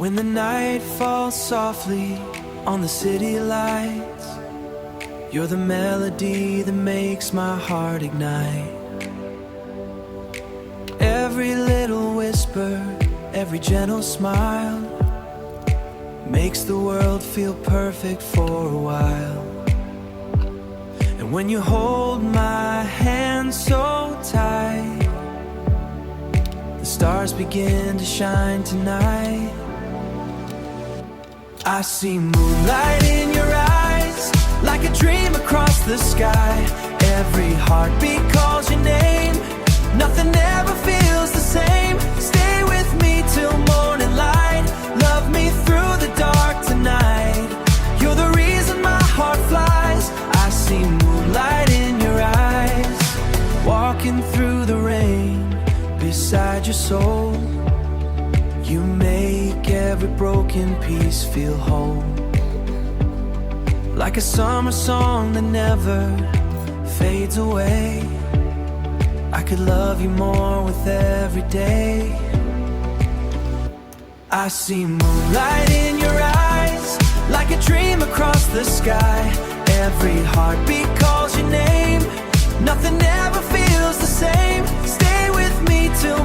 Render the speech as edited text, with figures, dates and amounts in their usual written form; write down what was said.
When the night falls softly on the city lights, you're the melody that makes my heart ignite. Every little whisper, every gentle smile makes the world feel perfect for a while. And when you hold my hand so tight, the stars begin to shine tonight. I see moonlight in your eyes, like a dream across the sky. Every heartbeat calls your name, nothing ever feels the same. Stay with me till morning light, love me through the dark tonight. You're the reason my heart flies. I see moonlight in your eyes, walking through the rain beside your soul. You make every broken piece feel whole, like a summer song that never fades away. I could love you more with every day. I see moonlight in your eyes, like a dream across the sky. Every heartbeat calls your name, nothing ever feels the same. Stay with me till